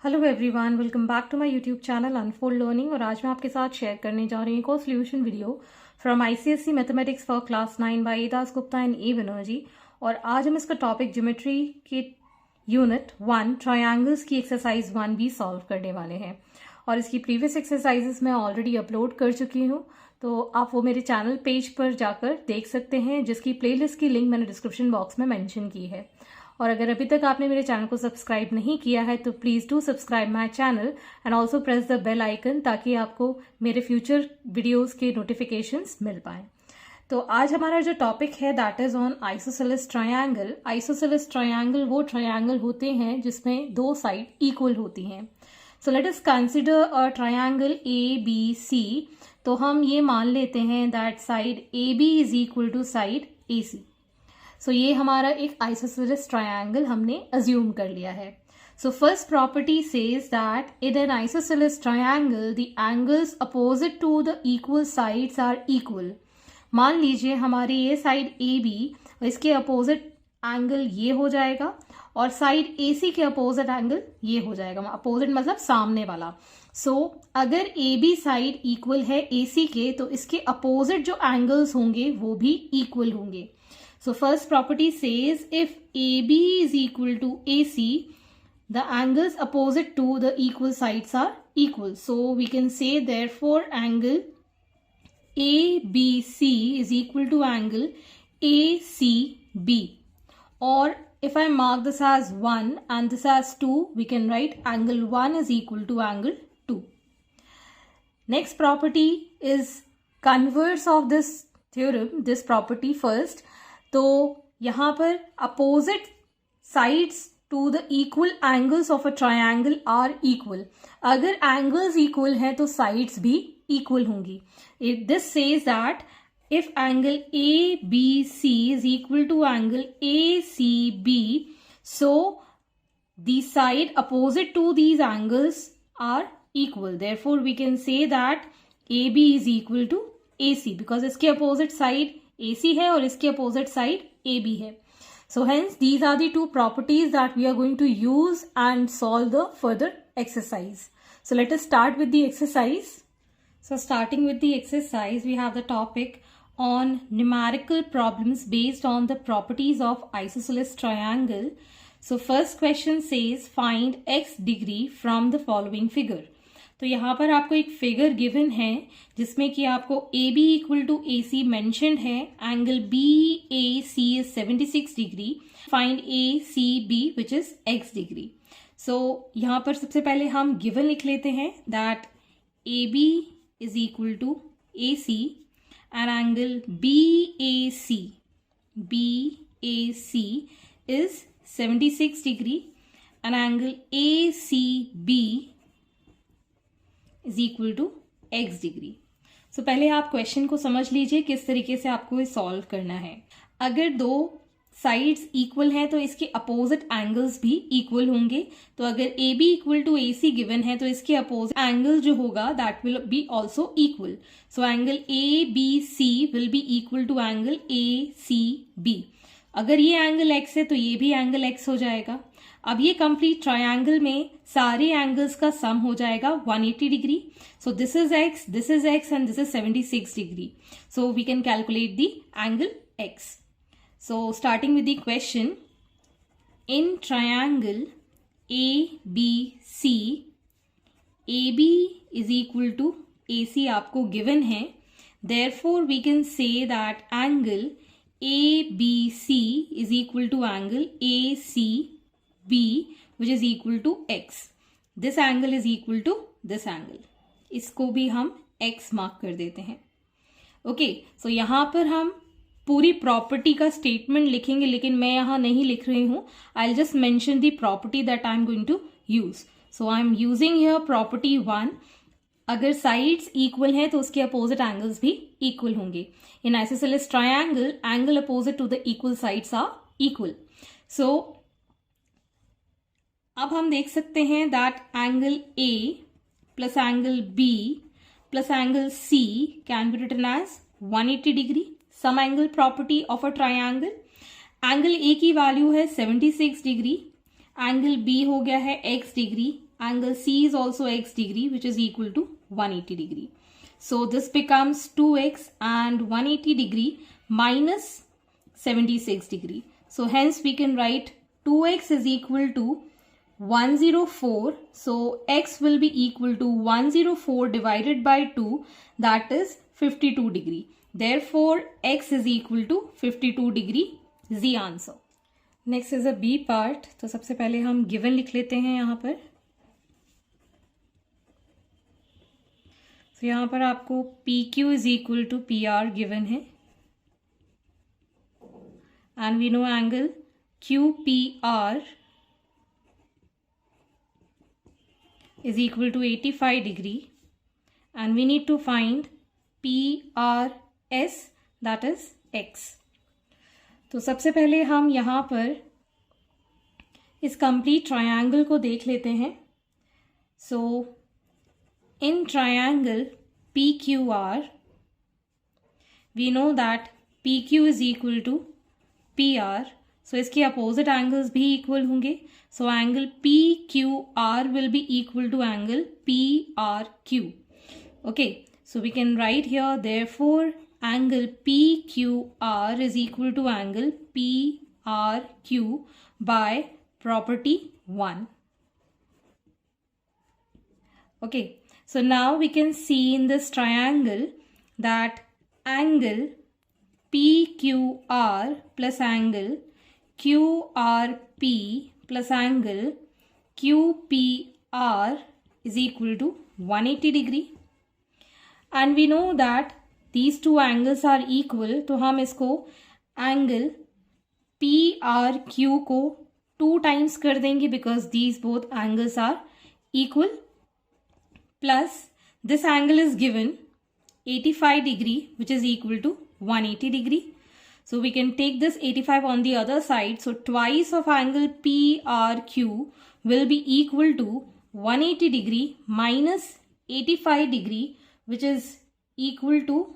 Hello everyone, welcome back to my YouTube channel unfold learning. और आज मैं आपके साथ शेयर करने जा रही हूँ एक और solution video from ICSE mathematics for class 9 by A Das Gupta and A Banerjee. और आज हम इसका टॉपिक ज्योमेट्री के यूनिट 1 ट्रायंगल्स की एक्सरसाइज 1 भी सॉल्व करने वाले हैं। और इसकी प्रीवियस एक्सरसाइजेस मैं ऑलरेडी अपलोड कर चुकी हूँ, तो आप वो मेरे चैनल पेज पर जाकर देख सकते हैं, जिसकी प्लेलिस्ट की लिंक मैंने डिस्क्रिप्शन बॉक्स में मेंशन की है। और अगर अभी तक आपने मेरे चैनल को सब्सक्राइब नहीं किया है तो please do subscribe my channel and also press the bell icon, ताकि आपको मेरे फ्यूचर वीडियोस के नोटिफिकेशंस मिल पाएँ। तो आज हमारा जो टॉपिक है that is on isosceles triangle. Isosceles triangle वो ट्रायंगल होते हैं जिसमें दो साइड इक्वल होती हैं। So let us consider a triangle A B C. तो हम ये मान लेते हैं that side A B is equal to side ए सी। सो ये हमारा एक आइसोसेलेस ट्रायंगल हमने अज्यूम कर लिया है। So first property says that in an isosceles triangle the angles opposite to the equal sides are equal. मान लीजिए हमारी ये साइड ए बी, इसके अपोजिट एंगल ये हो जाएगा और साइड ए सी के अपोजिट एंगल ये हो जाएगा। अपोजिट मतलब सामने वाला। सो अगर ए बी साइड इक्वल है ए सी के, तो इसके अपोजिट जो एंगल्स होंगे वो भी इक्वल होंगे। So first property says if AB is equal to AC, the angles opposite to the equal sides are equal. So we can say therefore angle ABC is equal to angle ACB. Or if I mark this as 1 and this as 2, we can write angle 1 is equal to angle 2. Next property is converse of this theorem, this property first. तो यहाँ पर opposite sides to the equal angles of a triangle are equal. अगर angles equal हैं तो sides भी equal होंगी। This says that if angle A B C is equal to angle A C B, so the side opposite to these angles are equal. Therefore we can say that A B is equal to A C, because इसके opposite side AC है और इसके opposite side AB है। So hence these are the two properties that we are going to use and solve the further exercise. So let us start with the exercise. So starting with the exercise, we have the topic on numerical problems based on the properties of isosceles triangle. So first question says find x degree from the following figure. तो यहाँ पर आपको एक figure given है जिसमें कि आपको A B equal to A C mentioned है। Angle B A C is 76 degree. Find A C B which is X degree. So यहाँ पर सबसे पहले हम गिवन लिख लेते हैं that A B is equal to A C and angle B A C is 76 degree and angle A C B is equal to X degree. So पहले आप क्वेश्चन को समझ लीजिए किस तरीके से आपको सॉल्व करना है। अगर दो साइड्स इक्वल हैं तो इसके अपोजिट एंगल्स भी इक्वल होंगे। तो अगर A B equal to A C given है तो इसके अपोजिट एंगल जो होगा that will be also equal. So angle A B C will be equal to angle A C B. अगर ये एंगल एक्स है तो ये भी एंगल एक्स हो जाएगा। अब ये कंप्लीट ट्रायंगल में सारे एंगल्स का सम हो जाएगा 180 degree. So this is X and this is 76 degree. So we can calculate the angle X. So starting with the question, in triangle A B C, A B is equal to A C आपको given है। Therefore we can say that angle ABC is equal to angle ACB, which is equal to x. This angle is equal to this angle. इसको भी हम x mark कर देते हैं। Okay, so यहाँ पर हम पूरी प्रॉपर्टी का स्टेटमेंट लिखेंगे, लेकिन मैं यहाँ नहीं लिख रही हूँ। I just mention the property that I am going to use. So I am using here property 1। अगर साइड्स इक्वल हैं तो उसके अपोजिट एंगल्स भी इक्वल होंगे। In isosceles triangle angle opposite to the equal sides are equal. So अब हम देख सकते हैं that angle A plus angle B plus angle C can be written as 180 degree. Sum angle property of a triangle. Angle A की value है 76 degree, angle B हो गया है x degree, angle C is also x degree, which is equal to 180 degree. So this becomes 2x and 180 degree minus 76 degree. So hence we can write 2x is equal to 104. So x will be equal to 104 divided by 2, that is 52 degree. Therefore x is equal to 52 degree, the answer. Next is a B part. तो सबसे पहले हम given लिख लेते हैं यहाँ पर. तो यहाँ पर आपको PQ is equal to PR given है. And we know angle QPR is equal to 85 degree. And we need to find PRS, that is X. तो सबसे पहले हम यहाँ पर इस कंप्लीट ट्रायंगल को देख लेते हैं. So in triangle PQR we know that PQ is equal to PR. So इसके अपोजिट एंगल्स भी इक्वल होंगे. So angle PQR will be equal to angle PRQ. Okay, so we can write here therefore angle PQR is equal to angle PRQ by property 1. Okay, so now we can see in this triangle that angle PQR plus angle QRP plus angle QPR is equal to 180 degree. And we know that these two angles are equal. तो हम इसको angle PRQ को 2 times कर देंगे because these both angles are equal. Plus this angle is given 85 degree, which is equal to 180 degree. So we can take this 85 on the other side. So twice of angle PRQ will be equal to 180 degree minus 85 degree, which is equal to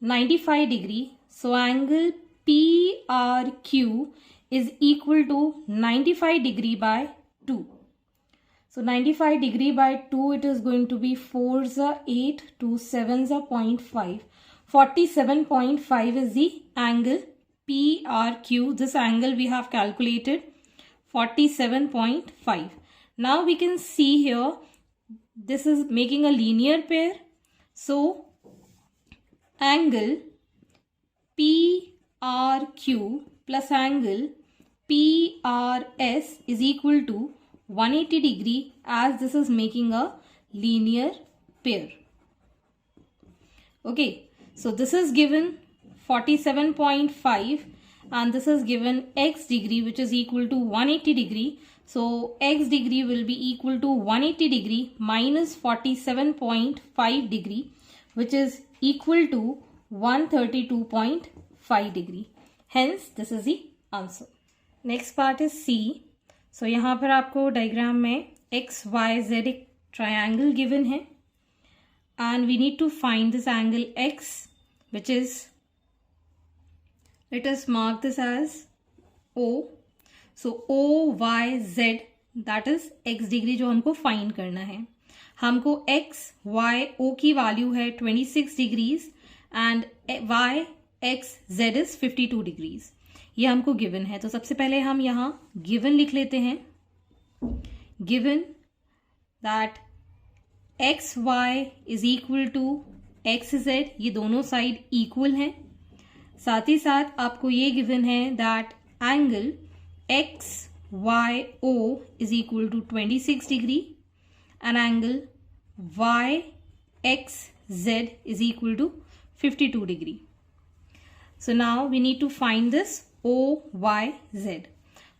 95 degree. So angle PRQ is equal to 95 degree by 2. So 95 degree by 2, it is going to be 4s are 8, 2 7s are 0.5. 47.5 is the angle PRQ. This angle we have calculated 47.5. Now we can see here, this is making a linear pair. So angle PRQ plus angle PRS is equal to 180 degree, as this is making a linear pair. Okay, so this is given 47.5 and this is given x degree, which is equal to 180 degree. So x degree will be equal to 180 degree minus 47.5 degree, which is equal to 132.5 degree. Hence this is the answer. Next part is C. So यहाँ पर आपको diagram में x, y, z एक triangle given है and we need to find this angle x, which is, let us mark this as O. So O, Y, Z, that is x degree जो हमको find करना है. हमको x, y, O की value है 26 degrees and y, x, z is 52 degrees. ये हमको given है. तो सबसे पहले हम यहाँ गिवन लिख लेते हैं. Given that X Y is equal to x Z, ये दोनों साइड इक्वल हैं. साथ ही साथ आपको ये गिवन है that angle X Y O is equal to 26 degree and angle Y X Z is equal to 52 degree. So now we need to find this O Y Z.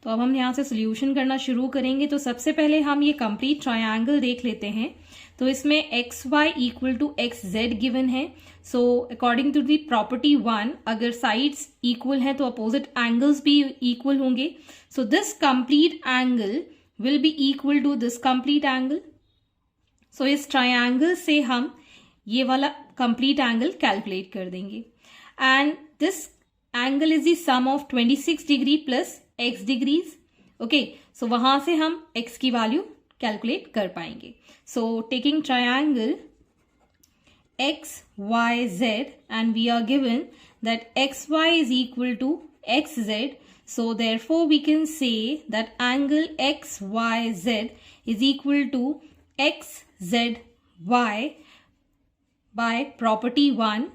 तो अब हम यहाँ से सोल्यूशन करना शुरू करेंगे. तो सबसे पहले हम ये कंप्लीट ट्रायंगल देख लेते हैं. तो इसमें x y equal to x z given है. So according to the property 1, अगर साइड्स इक्वल हैं तो अपोजिट एंगल्स भी इक्वल होंगे. So this complete angle will be equal to this complete angle. So इस ट्रायंगल से हम ये वाला कंप्लीट एंगल कैलकुलेट कर देंगे. And this angle is the sum of 26 degree plus x degrees. Okay, so वहां से हम x की वैल्यू कैलकुलेट कर पाएंगे. So taking triangle x, y, z and we are given that xy is equal to xz. So therefore we can say that angle XYZ is equal to XZY by property 1.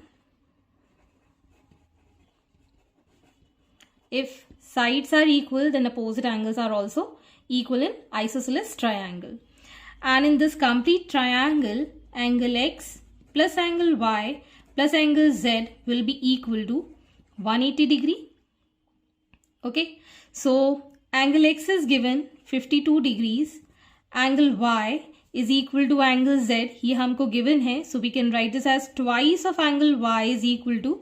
If sides are equal, then opposite angles are also equal in isosceles triangle. And in this complete triangle, angle X plus angle Y plus angle Z will be equal to 180 degree. Okay, so angle X is given 52 degrees, angle Y is equal to angle Z, ये हमको given है, so we can write this as twice of angle Y is equal to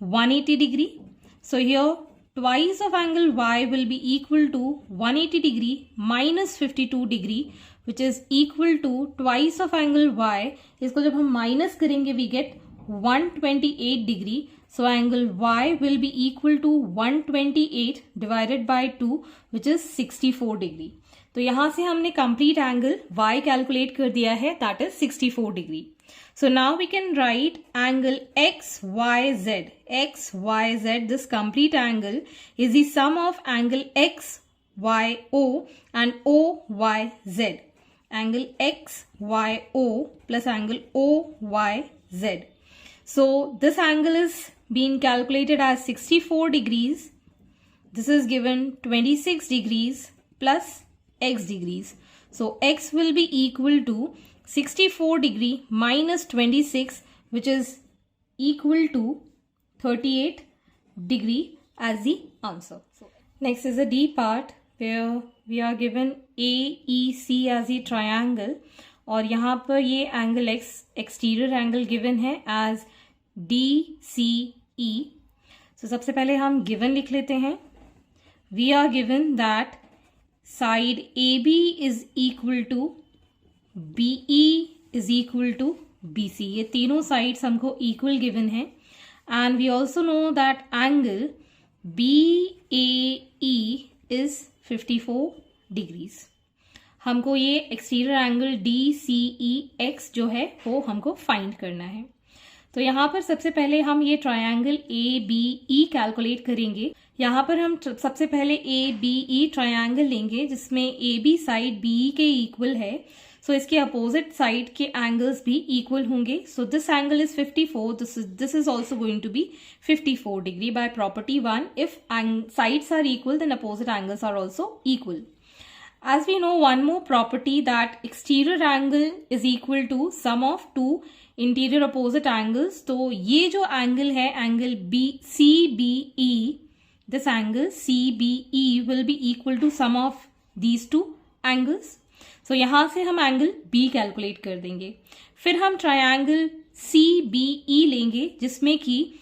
180 degree. So here twice of angle Y will be equal to 180 degree minus 52 degree, which is equal to twice of angle Y. इसको जब हम minus करेंगे we get 128 degree. So angle Y will be equal to 128 divided by 2, which is 64 degree. तो यहाँ से हमने complete angle Y calculate कर दिया है, that is 64 degree. So now we can write angle XYZ. XYZ, this complete angle is the sum of angle XYO and OYZ. Angle XYO plus angle OYZ. So this angle is being calculated as 64 degrees. This is given 26 degrees plus x degrees. So x will be equal to 64 degree minus 26, which is equal to 38 degree as the answer. So next is the D part where we are given AEC as a triangle और यहाँ पर ये angle x exterior angle given है as DCE. So सबसे पहले हम given लिख लेते हैं. We are given that side AB is equal to BE is equal to BC. ये तीनों sides हमको equal given है. And we also know that angle BAE is 54 degrees. हमको ये एक्सटीरियर एंगल DCEX जो है वो हमको फाइंड करना है. तो यहाँ पर सबसे पहले हम ये ट्रायंगल ABE कैलकुलेट करेंगे. यहाँ पर हम सबसे पहले ABE ट्रायंगल लेंगे जिसमें AB साइड BE के इक्वल है. सो इसके अपोजिट साइड के एंगल्स भी इक्वल होंगे. So this angle is 54. This is also going to be 54 degree by property 1. इफ sides are equal, then opposite angles are also equal. As we know one more property that exterior angle is equal to sum of two interior opposite angles. तो ये जो angle है angle CBE, this angle CBE will be equal to sum of these two angles. So यहाँ से हम angle B calculate कर देंगे. फिर हम triangle CBE लेंगे जिसमें कि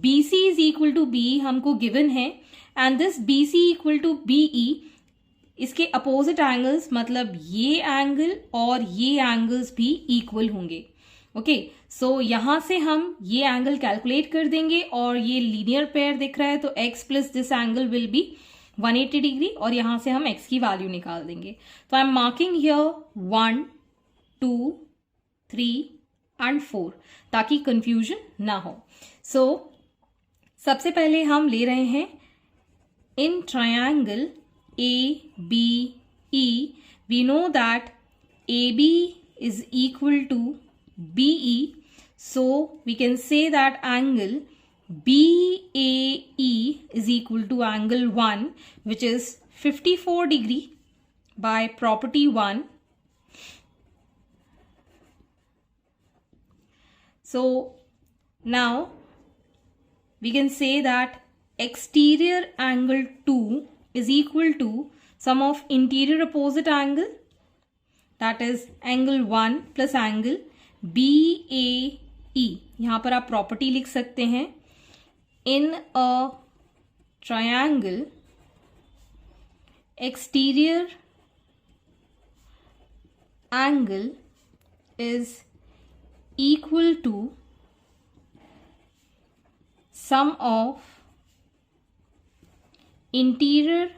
BC is equal to BE हमको given है and this BC equal to BE, इसके अपोजिट एंगल्स मतलब ये एंगल और ये एंगल्स भी इक्वल होंगे. ओके, सो यहां से हम ये एंगल कैलकुलेट कर देंगे और ये लीनियर पेयर दिख रहा है तो x plus this angle will B 180 degree और यहां से हम x की वैल्यू निकाल देंगे. तो I am marking here 1, 2, 3 and 4 ताकि कंफ्यूजन ना हो. सो सबसे पहले हम ले रहे हैं in triangle ABE, we know that AB is equal to BE, so we can say that angle BAE is equal to angle 1, which is 54 degree by property 1. So now we can say that exterior angle 2 is equal to sum of interior opposite angle, that is angle 1 plus angle BAE. यहाँ पर आप property लिख सकते हैं. In a triangle, exterior angle is equal to sum of interior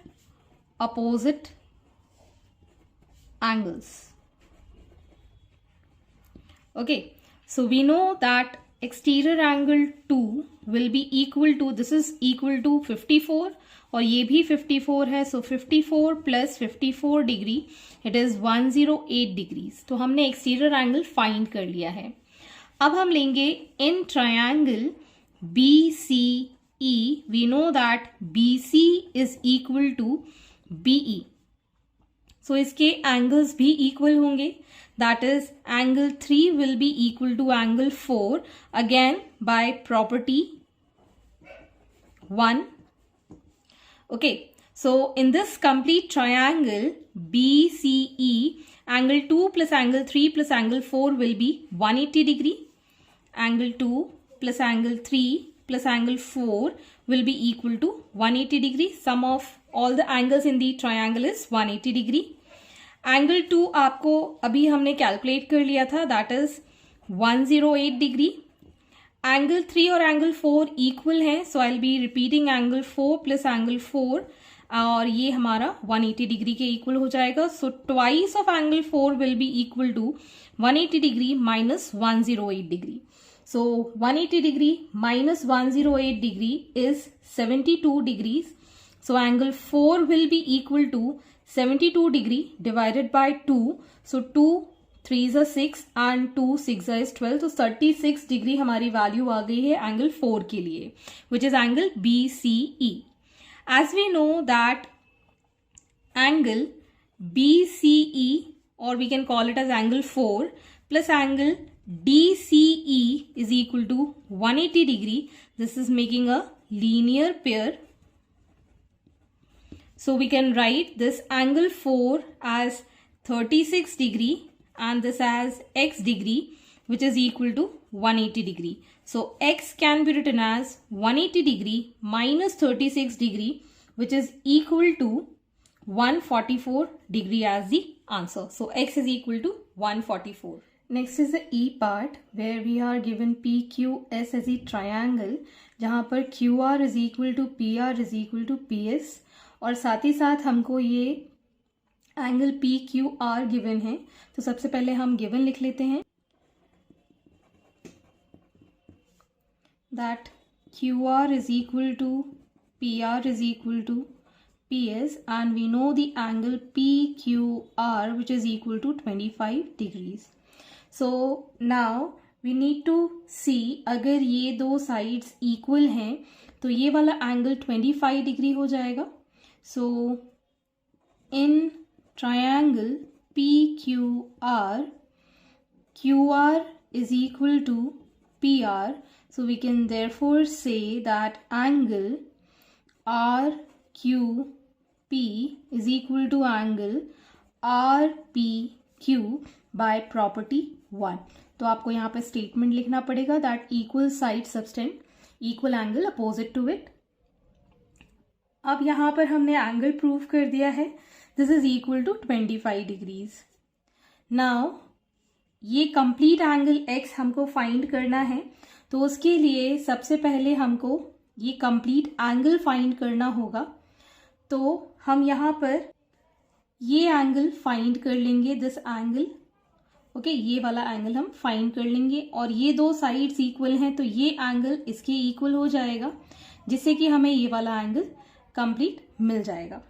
opposite angles. Okay, so we know that exterior angle 2 will be equal to, this is equal to 54 और ये भी 54 है, so 54 plus 54 degree, it is 108 degrees. तो हमने exterior angle find कर लिया है. अब हम लेंगे in triangle BCE, we know that BC is equal to BE. So इसके एंगल्स भी इक्वल होंगे. That is angle 3 will be equal to angle 4 again by property 1. Okay, so in this complete triangle BCE, angle 2 plus angle 3 plus angle 4 will be 180 degree. Angle 2 plus angle 3 plus angle 4 will be equal to 180 degree. Sum of all the angles in the triangle is 180 degree. Angle 2 आपको अभी हमने calculate कर लिया था, that is 108 degree. Angle 3 और angle 4 equal हैं, so I will be repeating angle 4 plus angle 4 और ये हमारा 180 डिग्री के इक्वल हो जाएगा. So twice of angle 4 will be equal to 180 degree minus 108 degree. So 180 degree minus 108 degree is 72 degrees. So angle 4 will be equal to 72 degree divided by 2. So 2 3s are 6 and 2 6 is 12. तो 36 degree हमारी value आ गई है angle 4 के लिए, which is angle BCE. As we know that angle BCE, or we can call it as angle 4, plus angle DCE is equal to 180 degree. This is making a linear pair. So we can write this angle 4 as 36 degree and this as x degree, which is equal to 180 degree. So x can be written as 180 degree minus 36 degree, which is equal to 144 degree as the answer. So x is equal to 144. Next is the E part where we are given PQS as a triangle, जहाँ पर QR is equal to PR is equal to PS. और साथ ही साथ हमको ये angle PQR given है. तो सबसे पहले हम गिवन लिख लेते हैं, that QR is equal to PR is equal to PS and we know the angle PQR which is equal to 25 degrees. So now we need to see अगर ये दो साइड्स इक्वल हैं तो ये वाला एंगल 25 डिग्री हो जाएगा. So in triangle PQR, QR is equal to PR. So we can therefore say that angle RQP is equal to angle RPQ by property 1. तो आपको यहाँ पे स्टेटमेंट लिखना पड़ेगा that equal side subtend equal angle opposite to it. अब यहाँ पर हमने एंगल प्रूव कर दिया है, this is equal to 25 degrees. Now ये कंप्लीट एंगल x हमको फाइंड करना है, तो उसके लिए सबसे पहले हमको ये कंप्लीट एंगल फाइंड करना होगा. तो हम यहाँ पर ये एंगल फाइंड कर लेंगे, दिस एंगल. ओके, ये वाला एंगल हम फाइंड कर लेंगे और ये दो साइड्स इक्वल हैं तो ये एंगल इसके इक्वल हो जाएगा, जिससे कि हमें ये वाला एंगल कंप्लीट मिल जाएगा.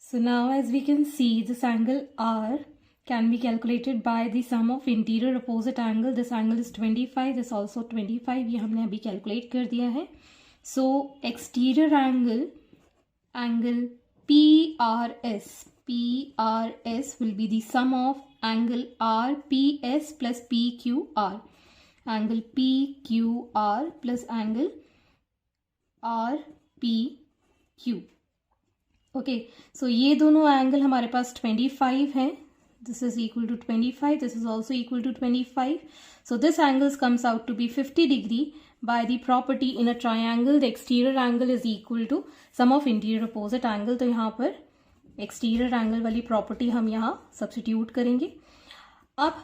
So now as we can see this angle R can be calculated by the sum of interior opposite angle. This angle is 25, this also 25, ये हमने अभी कैलकुलेट कर दिया है. So exterior angle PRS will be the sum of angle RPS plus PQR. Angle PQR plus angle RPQ. Okay, so ये दोनों angle हमारे पास 25 हैं. This is equal to 25, this is also equal to 25. So this angles comes out to be 50 degree by the property in a triangle the exterior angle is equal to sum of interior opposite angle. तो यहाँ पर exterior angle वाली property हम यहाँ substitute करेंगे. अब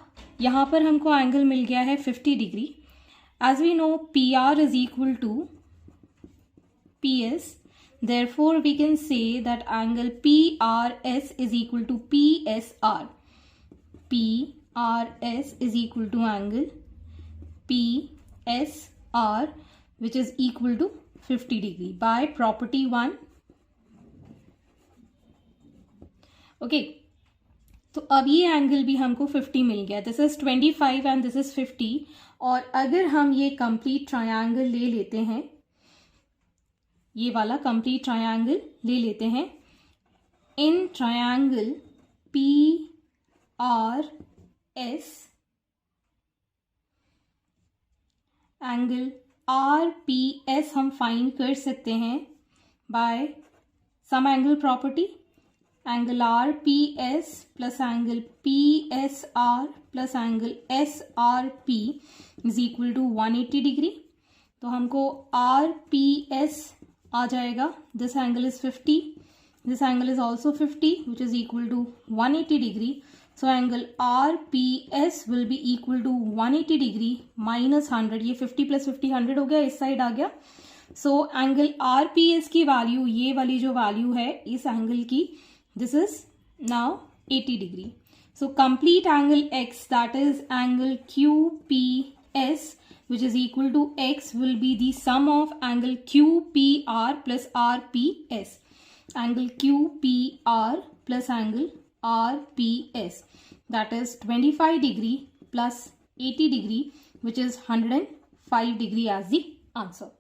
यहाँ पर हमको एंगल मिल गया है 50 degree. As we know PR is equal to PS. Therefore, we can say that angle PRS is equal to PSR. PRS is equal to angle PSR which is equal to 50 degree by property 1. Okay तो अब ये angle भी हमको 50 मिल गया. This is 25 and this is 50. और अगर हम ये कंप्लीट ट्रायंगल ले लेते हैं, ये वाला कंप्लीट ट्रायंगल ले लेते हैं, in triangle PRS angle RPS हम फाइंड कर सकते हैं by sum angle property. Angle RPS plus angle PSR plus angle SRP is equal to 180 degree. तो हमको RPS आ जाएगा. This angle is 50. This angle is also 50 which is equal to 180 degree. So angle RPS will be equal to 180 degree minus 100. ये 50 plus 50 100 हो गया, इस side आ गया. सो angle RPS की वैल्यू, ये वाली जो वैल्यू है इस एंगल की, this is now 80 degree. So complete angle X, that is angle QPS which is equal to X will be the sum of angle QPR plus RPS. Angle QPR plus angle RPS, that is 25 degree plus 80 degree which is 105 degree as the answer.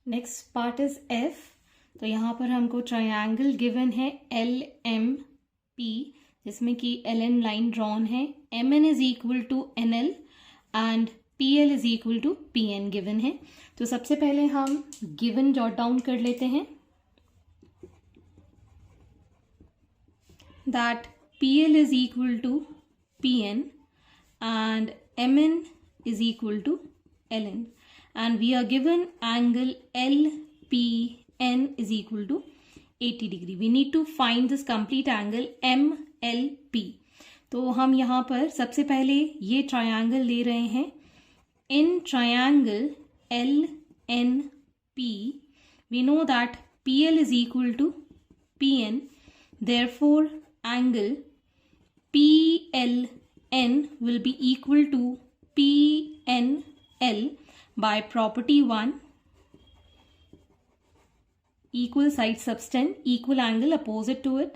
Next part is F. तो यहाँ पर हमको triangle given है LMP जिसमें कि LN line drawn है. MN is equal to NL and PL is equal to PN given है. तो सबसे पहले हम गिवन जॉट डाउन कर लेते हैं. That PL is equal to PN and MN is equal to LN and we are given angle LPN is equal to 80 degree. We need to find this complete angle MLP. तो हम यहाँ पर सबसे पहले ये ट्रायंगल ले रहे हैं. In triangle LNP we know that PL is equal to PN. Therefore angle PLN will be equal to PNL by property 1. Equal side subtend, equal angle opposite to it.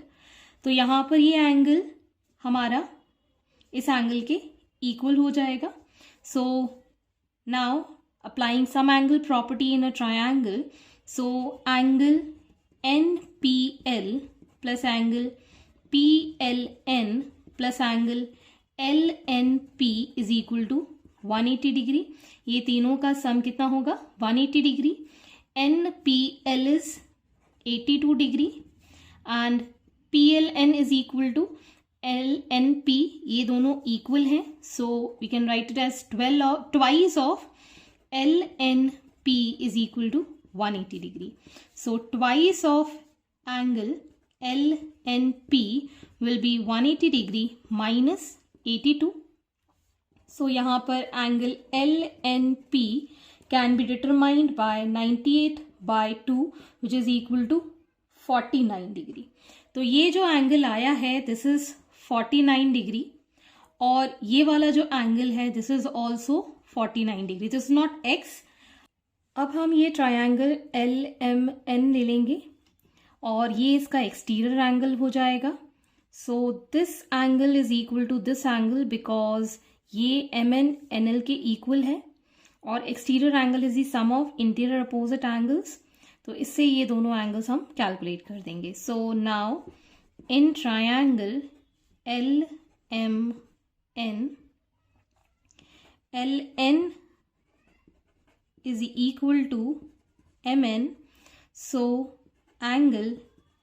तो यहाँ पर ये एंगल हमारा इस angle के equal हो जाएगा. So now applying sum angle property in a triangle. So angle NPL plus angle PLN plus angle LNP is equal to 180 degree. ये तीनों का सम कितना होगा? 180 degree. NPL is 82 degree and PLN is equal to LNP. ये दोनों equal हैं, so we can write it as twice of LNP is equal to 180 degree. So twice of angle LNP will be 180 degree minus 82. So यहाँ पर angle LNP can be determined by 98 by 2 which is equal to 49 degree. तो ये जो angle आया है this is 49 degree और ये वाला जो एंगल है this is also 49 degree. This is not x. अब हम ये ट्रायंगल LMN ले लेंगे और ये इसका एक्सटीरियर एंगल हो जाएगा. So this angle is equal to this angle because ये MN NL के इक्वल है और exterior angle is the sum of interior opposite angles. तो इससे ये दोनों एंगल्स हम कैलकुलेट कर देंगे. So now in triangle LMN, LN is equal to MN. So angle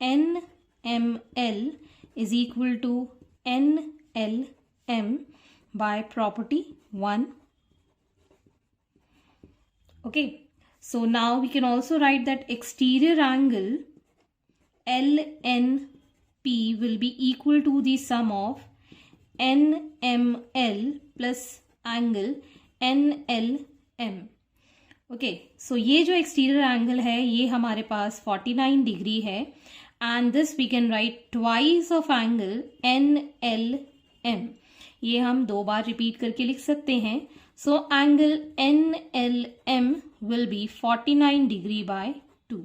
NML is equal to NLM by property 1. Okay, so now we can also write that exterior angle LNP will be equal to the sum of NML plus angle NLM. Okay, so ये जो exterior angle है ये हमारे पास 49 degree है and this we can write twice of angle NLM. ये हम 2 बार repeat करके लिख सकते हैं. So angle NLM will be 49 degree by 2.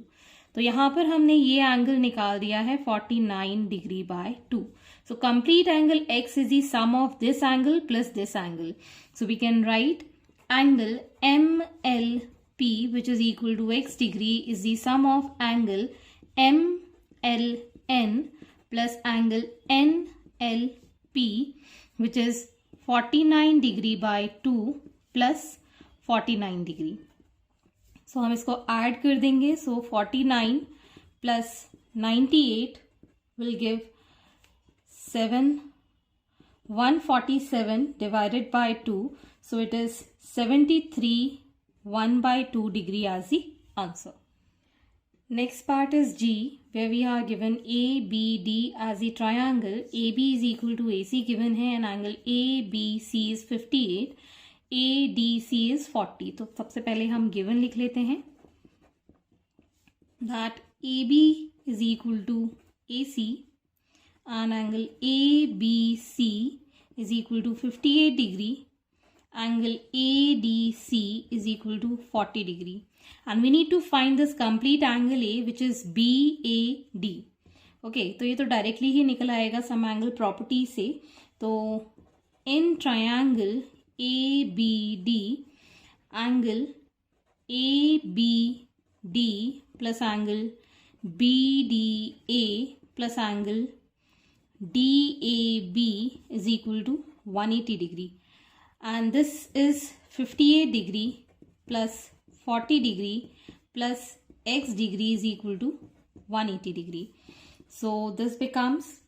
तो यहाँ पर हमने ये एंगल निकाल दिया है 49 degree by 2. So complete angle X is the sum of this angle plus this angle. So we can write angle MLP, which is equal to X degree, is the sum of angle MLN plus angle NLP, which is 49 degree by 2 plus 49 degree. So हम इसको add कर देंगे. So 49 plus 98 will give 147 divided by 2. So it is 73 1 by 2 degree as the answer. Next part is G, where we are given ABD as the triangle. AB is equal to AC given है and angle ABC is 58. ADC is 40. तो सबसे पहले हम given लिख लेते हैं that AB is equal to AC and angle ABC is equal to 58 degree. Angle ADC is equal to 40 degree. And we need to find this complete angle A, which is BAD. Okay, तो ये तो directly ही निकल आएगा some angle property से. तो in triangle ABD, angle ABD plus angle BDA plus angle DAB is equal to 180 degree, and this is 58 degree plus 40 degree plus x degree is equal to 180 degree. So this becomes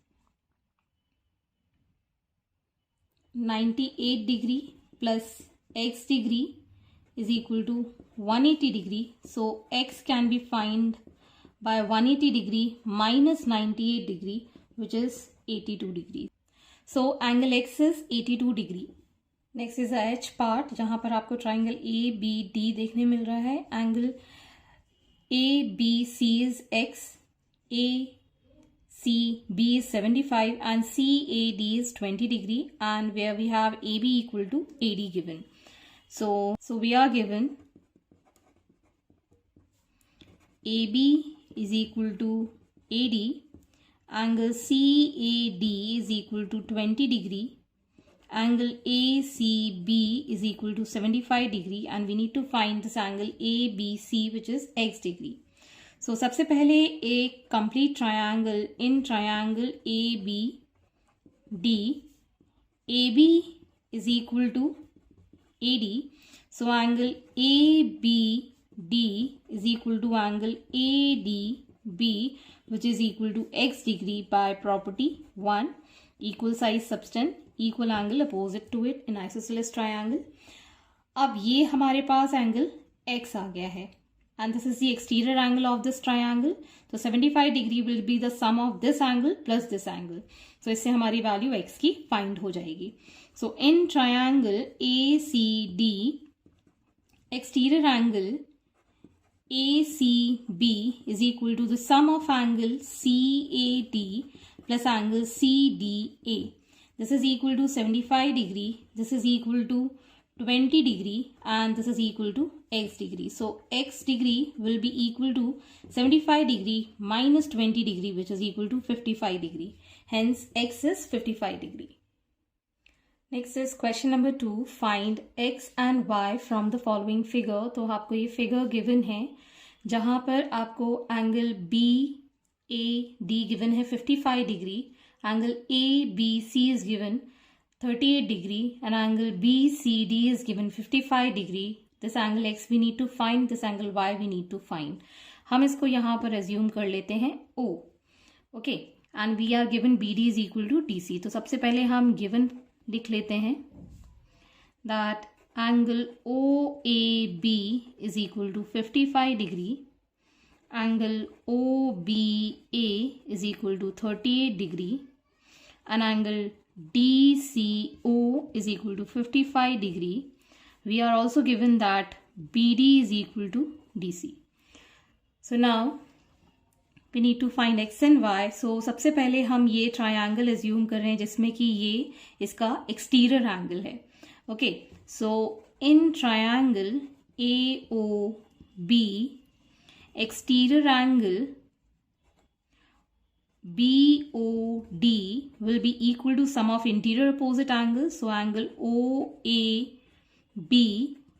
98 degree plus x degree is equal to 180 degree. So x can be found by 180 degree minus 98 degree, which is 82 degree. So angle X is 82 degree. Next is the H part, जहाँ पर आपको triangle ABD देखने मिल रहा है. Angle ABC is X, ACB is 75 and CAD is 20 degree, and where we have AB equal to AD given. So we are given AB is equal to AD. Angle CAD is equal to 20 degree. Angle ACB is equal to 75 degree, and we need to find this angle ABC, which is x degree. So सबसे पहले एक complete triangle in triangle ABD. AB is equal to AD. So angle ABD is equal to angle ADB, which is equal to x degree by property 1. Equal size subtend, equal angle opposite to it in isosceles triangle. अब ये हमारे पास angle x आ गया है, and this is the exterior angle of this triangle. तो 75 degree will be the sum of this angle plus this angle. So इससे हमारी value x की find हो जाएगी. So in triangle ACD, exterior angle ACB is equal to the sum of angle CAD plus angle CDA. This is equal to 75 degree, this is equal to 20 degree, and this is equal to x degree. So x degree will be equal to 75 degree minus 20 degree, which is equal to 55 degree. Hence x is 55 degree. Next is question number 2. Find x and y from the following figure. तो आपको ये figure given है जहाँ पर आपको angle BAD given है 55 degree, angle ABC is given 38 degree, and angle BCD is given 55 degree. This angle x we need to find, this angle y we need to find. हम इसको यहाँ पर assume कर लेते हैं O. Okay, and we are given BD is equal to DC. तो सबसे पहले हम given लिख लेते हैं that angle OAB is equal to 55 degree, angle OBA is equal to 38 degree, and angle DCO is equal to 55 degree. We are also given that BD is equal to DC. So now we need to find x and y. So सबसे पहले हम ये triangle assume कर रहे हैं जिसमें कि ये इसका एक्सटीरियर एंगल है. Okay, so in triangle AOB, exterior angle BOD will be equal to sum of interior opposite angles. So angle OAB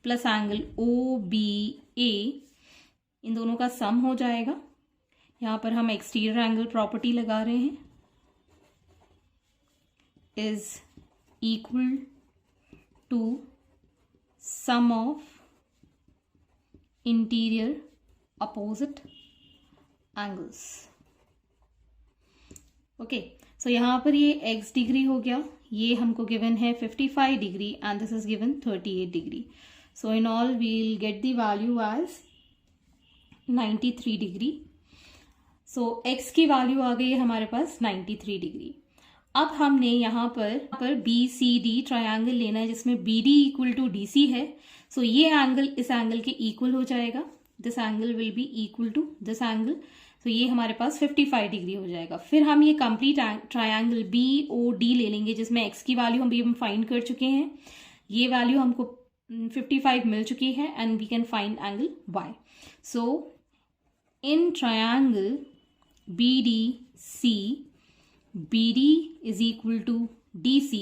plus angle OBA, इन दोनों का सम हो जाएगा. यहाँ पर हम एक्सटीरियर एंगल प्रॉपर्टी लगा रहे हैं, is equal to sum of interior opposite angles. Okay, so यहाँ पर ये x डिग्री हो गया, ये हमको गिवन है 55 degree and this is given 38 degree. So in all we will get the value as 93 degree. So x की value आ गई है हमारे पास 93 डिग्री. अब हमने यहाँ पर BCD ट्रायंगल लेना है जिसमें BD इक्वल टू DC है. सो ये एंगल इस एंगल के इक्वल हो जाएगा. This angle will be equal to this angle. तो ये हमारे पास 55 डिग्री हो जाएगा. फिर हम ये कंप्लीट ट्रायंगल BOD ले लेंगे जिसमें x की वैल्यू हम फाइंड कर चुके हैं. ये वैल्यू हमको 55 मिल चुकी है and we can find angle y. So in triangle BDC, BD is equal to DC,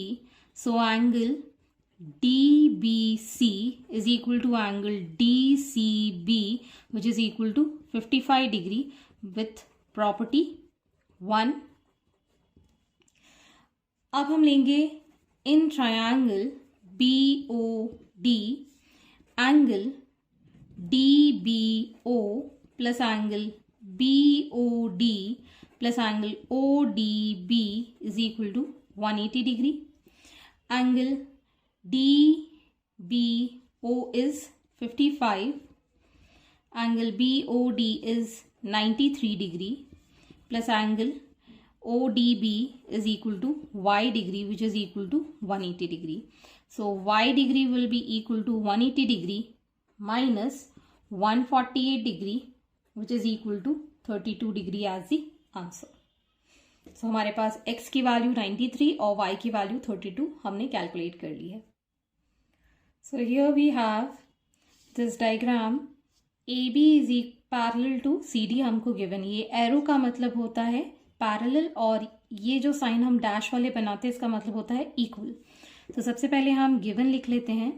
so angle DBC is equal to angle DCB, which is equal to 55 degree with property 1. अब हम लेंगे in triangle BOD angle DBO plus angle BOD plus angle ODB is equal to 180 degree. Angle DBO is 55. Angle BOD is 93 degree plus angle ODB is equal to Y degree, which is equal to 180 degree. So Y degree will be equal to 180 degree minus 148 degree, which is equal to 32 degree as the answer. सो हमारे पास x की value 93 और y की value 32 हमने calculate कर ली है. So here we have this diagram. AB is parallel to CD हमको given. ये एरो का मतलब होता है पैरेलल और ये जो साइन हम डैश वाले बनाते हैं इसका मतलब होता है इक्वल. तो सबसे पहले हम गिवन लिख लेते हैं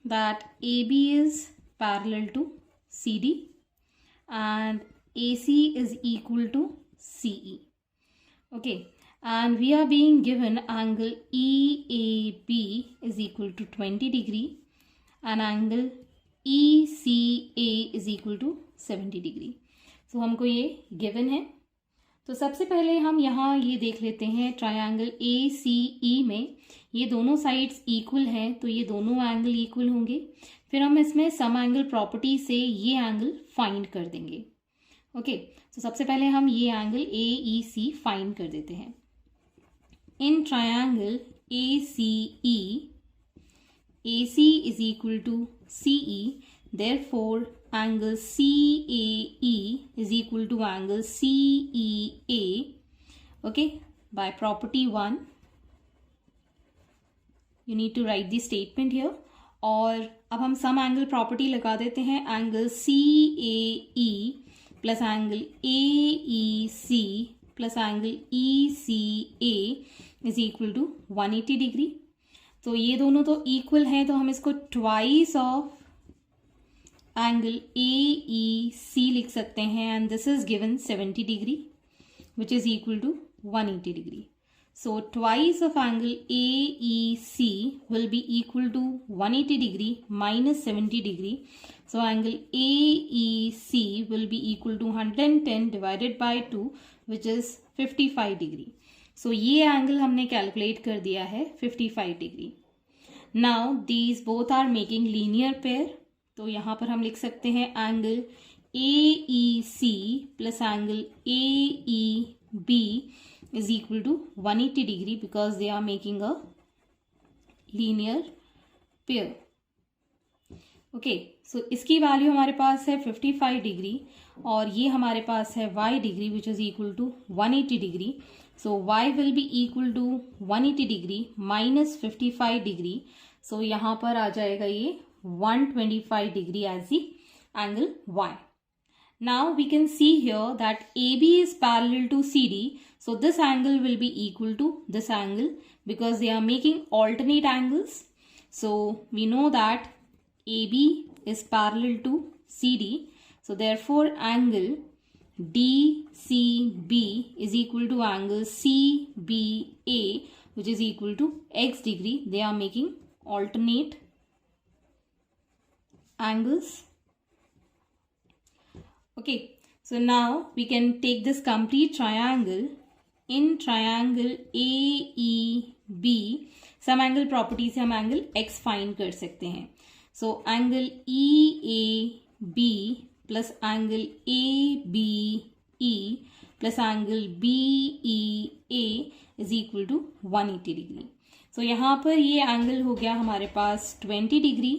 that AB is parallel to CD and AC is equal to CE. Okay, and we are being given angle EAB is equal to 20 degree and angle ECA is equal to 70 degree. So हमको ये given है. तो सबसे पहले हम यहाँ ये देख लेते हैं ट्रायंगल ACE में ये दोनों साइड्स इक्वल हैं तो ये दोनों एंगल इक्वल होंगे. फिर हम इसमें सम एंगल प्रॉपर्टी से ये एंगल फाइंड कर देंगे. ओके, तो सबसे पहले हम ये एंगल AEC फाइंड कर देते हैं. In triangle ACE, AC is equal to CE, therefore angle CAE is equal to angle CEA. Okay, by property 1 you need to write the statement here. और अब हम सम एंगल प्रॉपर्टी लगा देते हैं. Angle CAE plus angle AEC plus angle ECA is equal to 180 degree. तो ये दोनों तो इक्वल हैं तो हम इसको ट्वाइस ऑफ एंगल AEC लिख सकते हैं and this is given 70 degree which is equal to 180 degree. So twice of angle AEC will be equal to 180 degree minus 70 degree. So angle AEC will be equal to 110 divided by 2 which is 55 degree. So ये angle हमने calculate कर दिया है 55 degree. Now these both are making linear pair. तो यहाँ पर हम लिख सकते हैं angle AEC plus angle AEB is equal to 180 degree because they are making a linear pair. Okay, so इसकी वैल्यू हमारे पास है 55 डिग्री और ये हमारे पास है y degree which is equal to 180 degree. So y will be equal to 180 degree minus 55 degree. So यहाँ पर आ जाएगा ये 125 degree as the angle Y. Now we can see here that AB is parallel to CD. So this angle will be equal to this angle because they are making alternate angles. So we know that AB is parallel to CD. So therefore angle DCB is equal to angle CBA which is equal to X degree. They are making alternate angles. Okay, so now we can take this complete triangle. In triangle AEB some angle properties से हम angle X find कर सकते हैं. So angle EAB plus angle ABE plus angle BEA is equal to 180 degree. So यहाँ पर ये angle हो गया हमारे पास 20 डिग्री.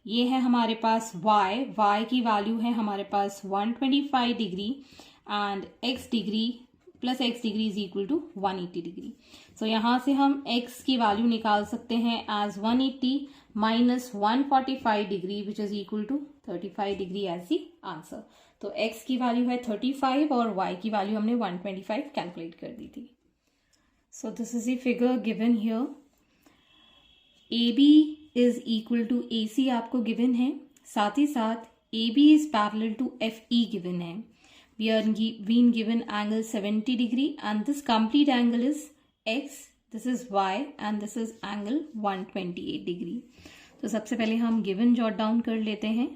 ये है हमारे पास y की वैल्यू है हमारे पास 125 degree and x degree plus x degree is equal to 180 degree. So यहाँ से हम x की वैल्यू निकाल सकते हैं as 180 minus 145 degree which is equal to 35 degree as the answer. तो x की वैल्यू है 35 और y की वैल्यू हमने 125 कैलकुलेट कर दी थी. So this is the figure given here. AB is equal to AC आपको गिवन है, साथ ही साथ AB is parallel to FE given है. We are been given angle 70 degree and this complete angle is X, this is Y and this is angle 128 degree. तो सबसे पहले हम गिवन जॉट डाउन कर लेते हैं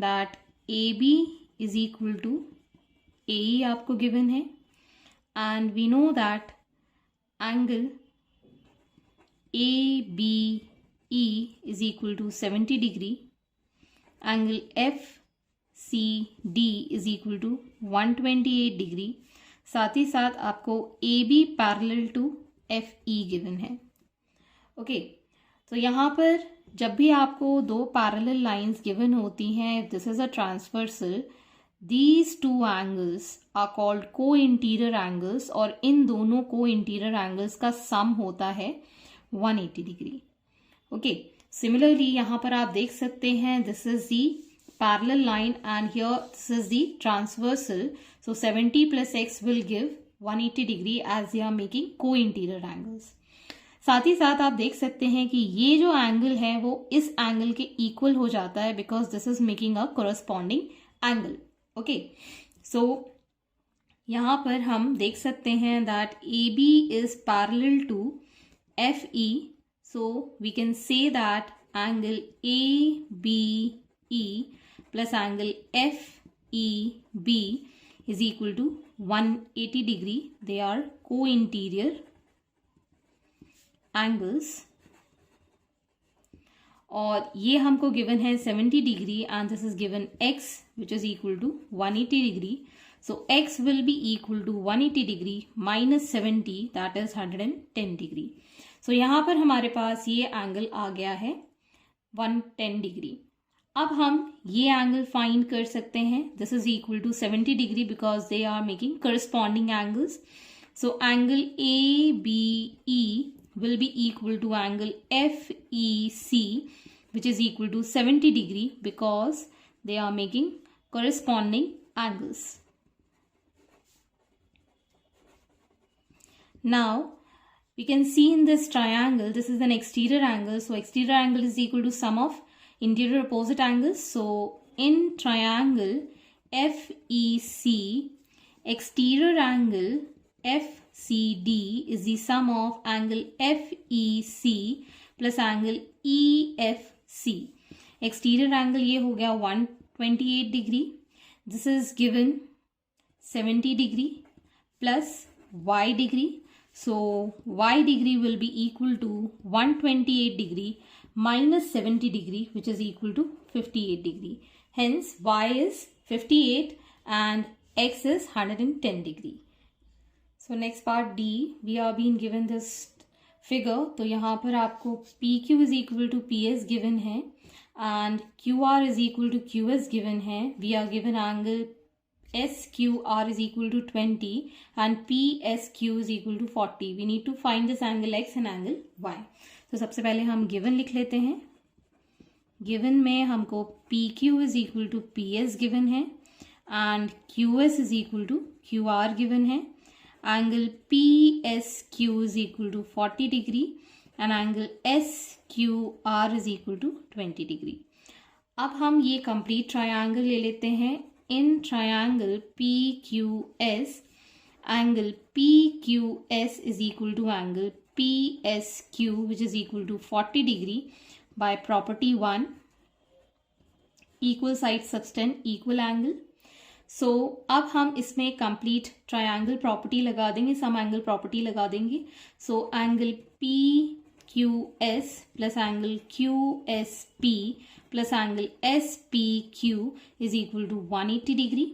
that AB is equal to AE आपको given है and we know that angle ABE is equal to 70 degree. Angle FCD is equal to 128 degree. साथ ही साथ आपको AB parallel to FE given है. ओके, तो यहाँ पर जब भी आपको दो parallel lines given होती हैं, if this is a transversal, these two angles are called co-interior angles और इन दोनों co-interior angles का sum होता है 180 डिग्री. ओके, सिमिलरली यहाँ पर आप देख सकते हैं this is the parallel line and here this is the transversal. So 70 plus x will give 180 degree as they are making को इंटीरियर एंगल्स. साथ ही साथ आप देख सकते हैं कि ये जो एंगल है वो इस एंगल के इक्वल हो जाता है because this is making a corresponding angle. Okay, so यहाँ पर हम देख सकते हैं that AB is parallel to FE. So we can say that angle ABE plus angle FEB is equal to 180 degree. They are co-interior angles. और ये हमको given है 70 degree and this is given x which is equal to 180 degree. So x will be equal to 180 degree minus 70 that is 110 degree. सो यहाँ पर हमारे पास ये angle आ गया है 110 डिग्री. अब हम ये एंगल फाइंड कर सकते हैं. This is equal to 70 degree because they are making corresponding angles. So angle ABE will be equal to angle FEC which is equal to 70 degree because they are making corresponding angles. Now we can see in this triangle, this is an exterior angle. So exterior angle is equal to sum of interior opposite angles. So in triangle FEC, exterior angle FCD is the sum of angle FEC plus angle EFC. Exterior angle ये हो गया 128 degree. This is given 70 degree plus Y degree. So y degree will be equal to 128 degree minus 70 degree which is equal to 58 degree. Hence y is 58 and x is 110 degree. So next part D, we are being given this figure. तो यहाँ पर आपको PQ is equal to PS given है and QR is equal to QS given है. We are given angle SQR is equal to 20 and PSQ is equal to 40. We need to find this angle X and angle Y. तो सबसे पहले हम given लिख लेते हैं. Given में हमको PQ is equal to PS given है and QS is equal to QR given है. Angle PSQ is equal to 40 degree and angle SQR is equal to 20 degree. अब हम ये complete triangle ले लेते हैं. In triangle PQS, angle PQS is equal to angle PSQ, which is equal to 40 degree by property 1, equal sides subtend equal angle. So अब हम इसमें complete triangle property लगा देंगे, sum angle property लगा देंगे. So angle PQS plus angle QSP plus angle SPQ is equal to 180 degree.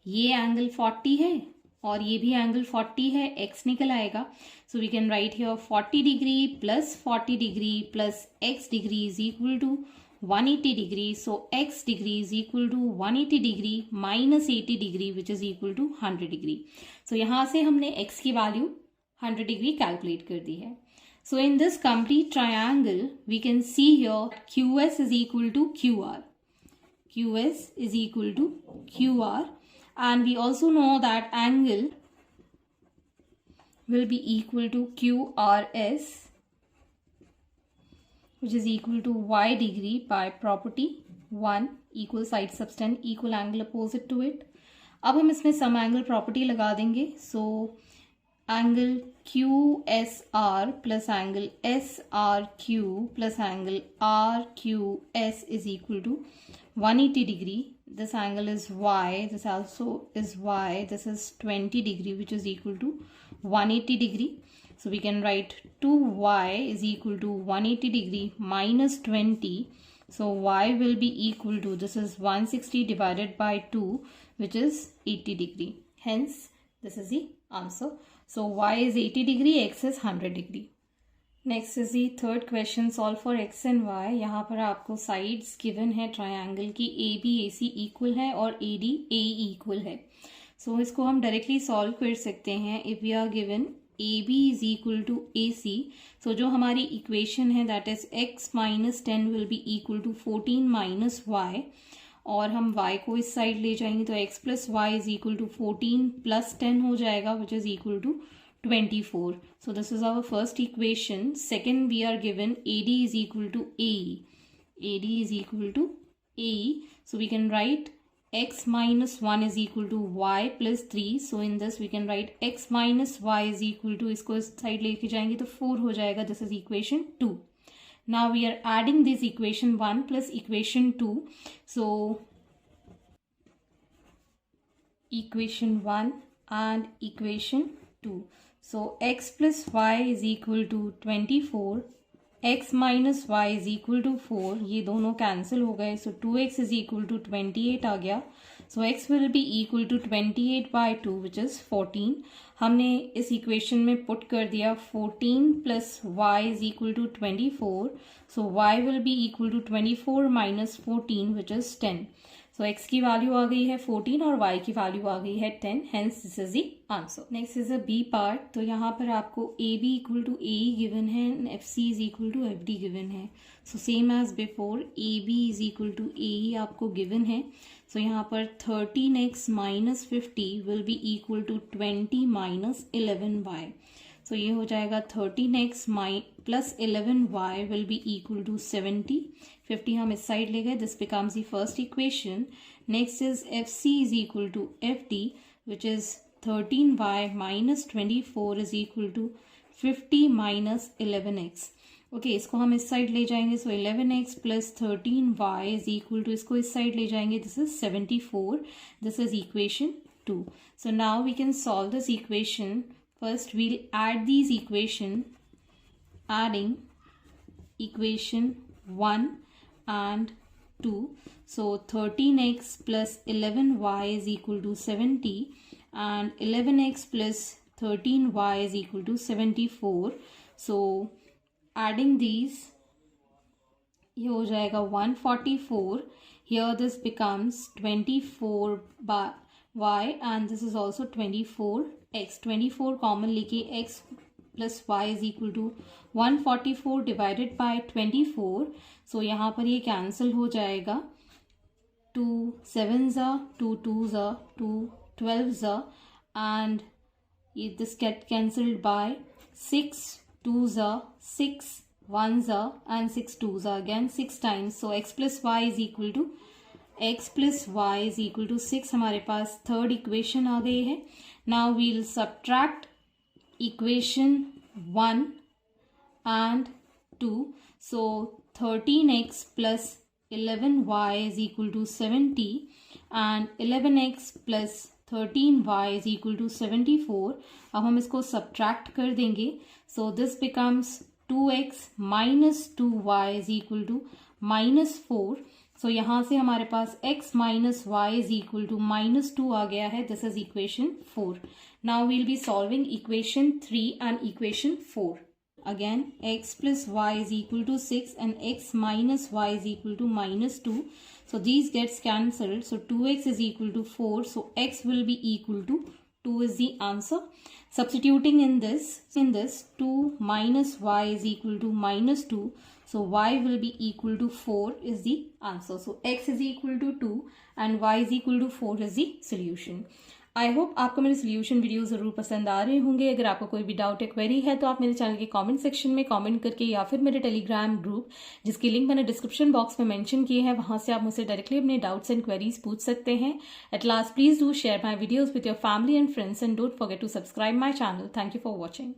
ये angle 40 है और ये भी एंगल 40 है. x निकल आएगा. So we can write here 40 degree plus 40 degree plus x degree is equal to 180 degree. So x degree is equal to 180 degree minus 80 degree which is equal to 100 degree. So यहाँ से हमने x की value 100 degree calculate कर दी है. So in this complete triangle, we can see here QS is equal to QR. QS is equal to QR. And we also know that angle will be equal to QRS, which is equal to Y degree by property 1, equal sides subtend equal angle opposite to it. अब हम इसमें sum angle property लगा देंगे. So angle QSR plus angle SRQ plus angle RQS is equal to 180 degree. This angle is Y. This also is Y. This is 20 degree, which is equal to 180 degree. So we can write 2Y is equal to 180 degree minus 20. So Y will be equal to, this is 160 divided by 2, which is 80 degree. Hence, this is the answer. So Y is 80 degree, X is 100 degree. Next is the third question. Solve for X and Y. यहाँ पर आपको sides given है triangle की AB AC equal है और AD AE equal है. So इसको हम directly solve कर सकते हैं. If we are given AB is equal to AC, so जो हमारी equation है that is X minus 10 will be equal to 14 minus Y. और हम y को इस साइड ले जाएंगे तो x plus y is equal to 14 plus 10 हो जाएगा which is equal to 24. So this is our first equation. Second we are given AD is equal to AE. AD is equal to AE. So we can write x minus 1 is equal to y plus 3. So in this we can write x minus y is equal to, इसको इस side लेके जाएंगे तो 4 हो जाएगा. This is equation 2. Now we are adding this equation 1 plus equation 2. So equation 1 and equation 2. So x plus y is equal to 24. X minus y is equal to 4. ये दोनों cancel हो गए. So 2x is equal to 28 आ गया. So x will be equal to 28 by 2 which is 14. हमने इस equation में put कर दिया 14 plus y is equal to 24. So y will be equal to 24 minus 14 which is 10. So x की value आ गई है 14 और y की वैल्यू आ गई है 10. Hence this is the answer. Next is a B part. तो यहाँ पर आपको AB equal to AE given है and FC is equal to FD given है. So same as before AB is equal to AE आपको given है. So यहाँ पर 13x minus 50 will be equal to 20 minus 11y. So ये हो जाएगा 13x plus 11y will be equal to 70. 50 हम इस साइड ले गए. This becomes the first equation. Next is FC is equal to FD which is 13y minus 24 is equal to 50 minus 11x. Okay इसको हम इस साइड ले जाएंगे. So 11x plus 13y is equal to, इसको इस side ले जाएंगे. This is 74. This is equation 2. So now we can solve this equation. First we'll add these equation, adding equation 1 and 2. So 13x plus 11y is equal to 70 and 11x plus 13y is equal to 74. So adding these ये हो जाएगा 144. Here this becomes 24 by y and this is also 24x. 24 common लेके x plus y is equal to 144 divided by 24. So यहाँ पर ये cancel हो जाएगा. 2 7s are 2 2s are 2 12s are and this get cancelled by 6 2s are 6 1s are and 6 2s are again 6 times. So x plus y is equal to 6 हमारे पास third equation आ गई है. Now we'll subtract equation 1 and 2. So 13x plus 11y is equal to 70 and 11x plus 13y is equal to 74. अब हम इसको subtract कर देंगे. So this becomes 2x minus 2y is equal to minus 4. So यहाँ से हमारे पास x minus y is equal to minus 2 आ गया है. This is equation 4. Now we'll be solving equation 3 and equation 4. Again x plus y is equal to 6 and x minus y is equal to minus 2. So these gets cancelled. So 2x is equal to 4. So x will be equal to 2 is the answer. Substituting in this 2 minus y is equal to minus 2. So y will be equal to 4 is the answer. So x is equal to 2 and y is equal to 4 is the solution. I hope आपको मेरे solution video ज़रूर पसंद आ रहे होंगे. अगर आपको कोई भी डाउट या क्वेरी है तो आप मेरे चैनल के कमेंट सेक्शन में कमेंट करके या फिर मेरे टेलीग्राम ग्रुप जिसकी लिंक मैंने डिस्क्रिप्शन बॉक्स में मेंशन की है वहां से आप मुझसे डायरेक्टली अपने डाउट्स एंड क्वेरीज पूछ सकते हैं. At last please do share my videos with your family and friends and don't forget to subscribe my channel. Thank you for watching.